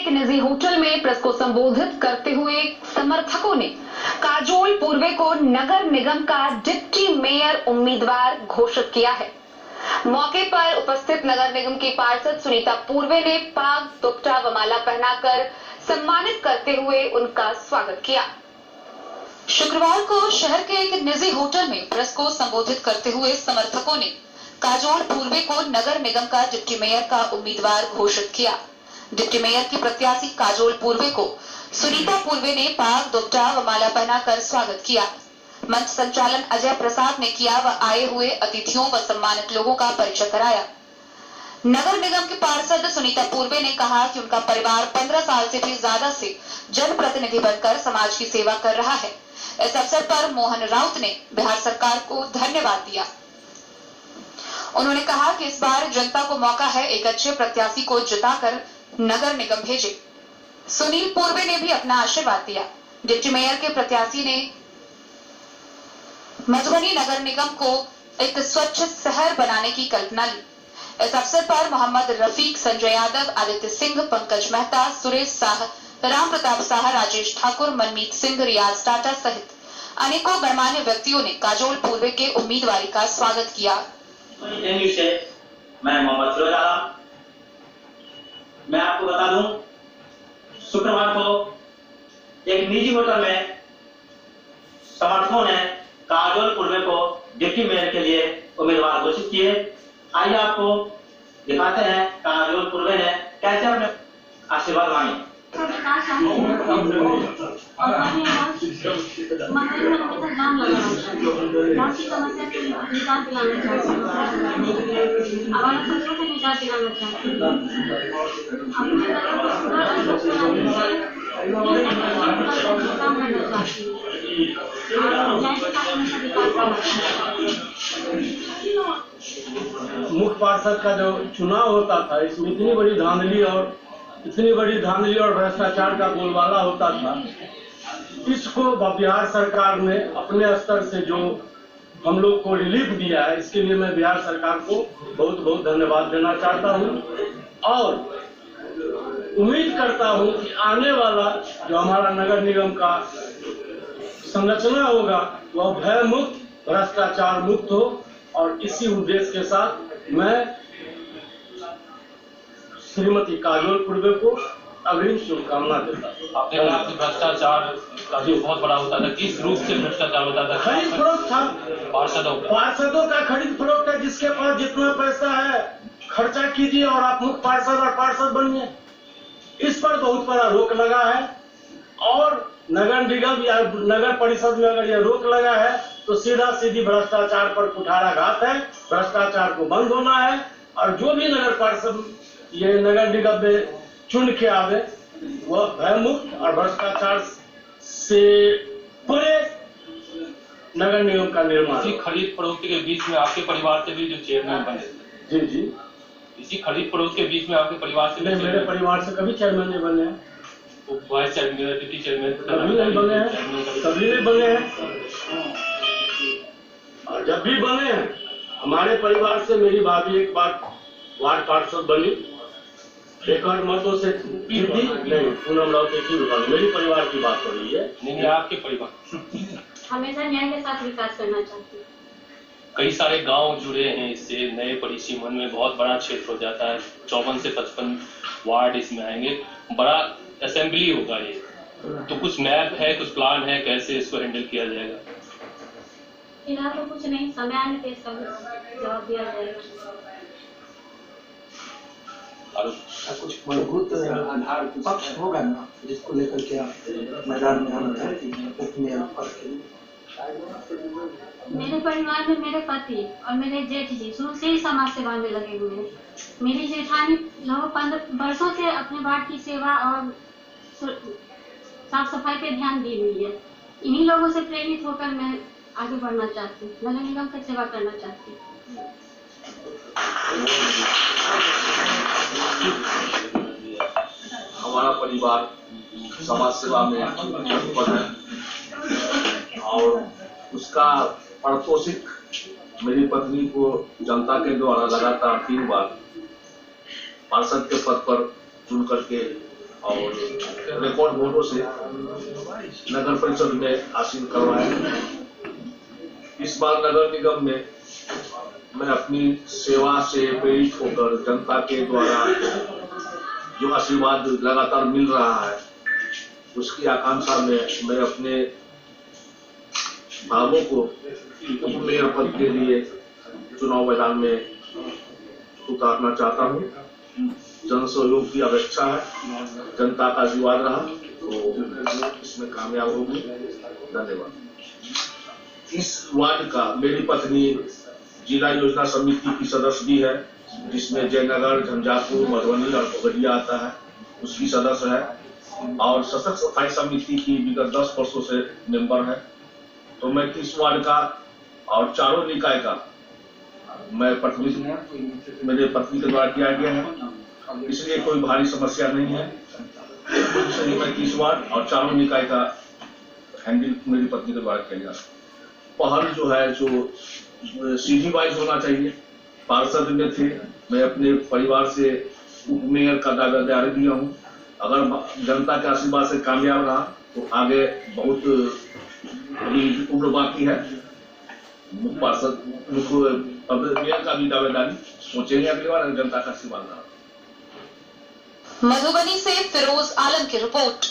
एक निजी होटल में प्रेस को संबोधित करते हुए समर्थकों ने काजोल पूर्वे को नगर निगम का डिप्टी मेयर उम्मीदवार घोषित किया है। मौके पर उपस्थित नगर निगम की पार्षद सुनीता पूर्वे ने पाग दुपट्टा व माला पहनाकर सम्मानित करते हुए उनका स्वागत किया। शुक्रवार को शहर के एक निजी होटल में प्रेस को संबोधित करते हुए समर्थकों ने काजोल पूर्वे को नगर निगम का डिप्टी मेयर का उम्मीदवार घोषित किया। डिप्टी मेयर की प्रत्याशी काजोल पूर्वे को सुनीता पूर्वे ने पाग दुपट्टा व माला पहनाकर स्वागत किया। मंच संचालन अजय प्रसाद ने किया व आए हुए अतिथियों व सम्मानित लोगों का परिचय कराया। नगर निगम की पार्षद सुनीता पूर्वे ने कहा कि उनका परिवार 15 साल से भी ज्यादा से जनप्रतिनिधि बनकर समाज की सेवा कर रहा है। इस अवसर पर मोहन राउत ने बिहार सरकार को धन्यवाद दिया। उन्होंने कहा कि इस बार जनता को मौका है एक अच्छे प्रत्याशी को जिताकर नगर निगम भेजे। सुनील पूर्वे ने भी अपना आशीर्वाद दिया। डिप्टी मेयर के प्रत्याशी ने मधुबनी नगर निगम को एक स्वच्छ शहर बनाने की कल्पना ली। इस अवसर पर मोहम्मद रफीक, संजय यादव, आदित्य सिंह, पंकज मेहता, सुरेश शाह, राम प्रताप शाह, राजेश ठाकुर, मनमीत सिंह, रियाज टाटा सहित अनेकों गणमान्य व्यक्तियों ने काजोल पूर्वे के उम्मीदवारी का स्वागत किया। मैं मोहम्मद फिरोज, मैं आपको बता दूं, शुक्रवार को एक निजी होटल में समर्थकों ने काजोल पूर्वे को डिप्टी मेयर के लिए उम्मीदवार घोषित किए। आइए आपको दिखाते हैं काजोल पूर्वे ने कैसे अपने आशीर्वाद मांगे। मुख्य पार्षद का जो चुनाव होता था, इसमें इतनी बड़ी धांधली और भ्रष्टाचार का बोलबाला होता था। इसको बिहार सरकार ने अपने स्तर से जो हम लोग को रिलीफ दिया है, इसके लिए मैं बिहार सरकार को बहुत बहुत धन्यवाद देना चाहता हूं और उम्मीद करता हूं कि आने वाला जो हमारा नगर निगम का संरचना होगा वह भय मुक्त, भ्रष्टाचार मुक्त हो और इसी उद्देश्य के साथ मैं श्रीमती काजोल पूर्वे को अग्रिम शुभकामना देता हूँ। आपने कहा कि भ्रष्टाचार का जो बहुत बड़ा होता था, किस रूप से भ्रष्टाचार होता था? खरीद फरोख्त था, पार्षदों का खरीद फरोख्त है। जिसके पास जितना पैसा है खर्चा कीजिए और आप मुख्य पार्षद और पार्षद बनिए। इस पर बहुत बड़ा रोक लगा है और नगर निगम या नगर परिषद में अगर यह रोक लगा है तो सीधा सीधी भ्रष्टाचार पर कुठाराघात है। भ्रष्टाचार को बंद होना है और जो भी नगर परिषद ये नगर निगम में चुन के आवे वह भय मुक्त और भ्रष्टाचार से परे नगर निगम का निर्माण। इसी खरीद फरोख्त के बीच में आपके परिवार से भी जो चेयरमैन बने। जी, इसी खरीद फरोख्त के बीच में आपके परिवार से नहीं, मेरे परिवार से कभी चेयरमैन नहीं बने हैं। वाइस चेयरमैन, डिप्टी चेयरमैन कभी नहीं बने हैं, कभी नहीं बने हैं। और जब भी बने हैं हमारे परिवार से मेरी भाभी एक बार वार्ड पार्षद बनी, 1 मतों से जीती नहीं। पूनम राउत मेरी परिवार की बात हो रही है। नहीं, आपके परिवार हमेशा न्याय के साथ विकास करना चाहती है। कई सारे गांव जुड़े हैं इससे, नए परिसीमन में बहुत बड़ा क्षेत्र हो जाता है। 54 से 55 वार्ड इसमें आएंगे, बड़ा असेंबली होगा ये। तो कुछ मैप है, कुछ प्लान है, कैसे इसको हैंडल किया जाएगा? फिलहाल तो कुछ नहीं, समय आने पे इसका जवाब दिया जाएगा। और कुछ मजबूत आधार पक्ष होगा ना, जिसको लेकर के आप मैदान में आना चाहती हैं? मेरे परिवार में मेरे पति और मेरे जेठ जी शुरू से ही समाज सेवा में लगे हुए हैं। मेरी जेठानी लगभग 15 वर्षों से अपने वार्ड की सेवा और साफ सफाई पे ध्यान दी हुई है। इन्हीं लोगों से प्रेरित होकर मैं आगे बढ़ना चाहती हूँ, नगर निगम की सेवा करना चाहती हूँ। हमारा परिवार समाज सेवा में तत्पर है और उसका पारितोषिक मेरी पत्नी को जनता के द्वारा लगातार 3 बार पार्षद के पद पर चुन करके और रिकॉर्ड वोटों से नगर परिषद में आसीन करवाया। इस बार नगर निगम में मैं अपनी सेवा से प्रेरित होकर जनता के द्वारा जो आशीर्वाद लगातार मिल रहा है, उसकी आकांक्षा में मैं अपने भावों को उप मेयर पद के लिए चुनाव मैदान में उतारना चाहता हूँ। जन सहयोग की अपेक्षा है, जनता का आशीर्वाद रहा तो इसमें कामयाब होगी। धन्यवाद। इस वार्ड का मेरी पत्नी जिला योजना समिति की सदस्य भी है, जिसमें जयनगर, झंझारपुर, मधुबनी और खगड़िया आता है, उसकी सदस्य है और सशक्त सफाई समिति की विगत 10 वर्षों से मेंबर है। तो मैं 30 वार्ड का और चारों निकाय का मैं मेरे पत्नी के द्वारा किया गया है, इसलिए कोई भारी समस्या नहीं है। इसलिए मैं 30 वार्ड और चारों निकाय का हैंडल मेरी पत्नी के द्वारा किया गया। पहल जो है जो सीधी वाइज होना चाहिए। पार्षद में थे, मैं अपने परिवार से उप मेयर का दावेदारी दिया हूँ। अगर जनता के आशीर्वाद से कामयाब रहा तो आगे बहुत उम्र बाकी है। मुख्य पार्षद अब मेयर का भी दावेदारी सोचेंगे अगली बार, जनता का आशीर्वाद रहा। मधुबनी से फिरोज आलम की रिपोर्ट।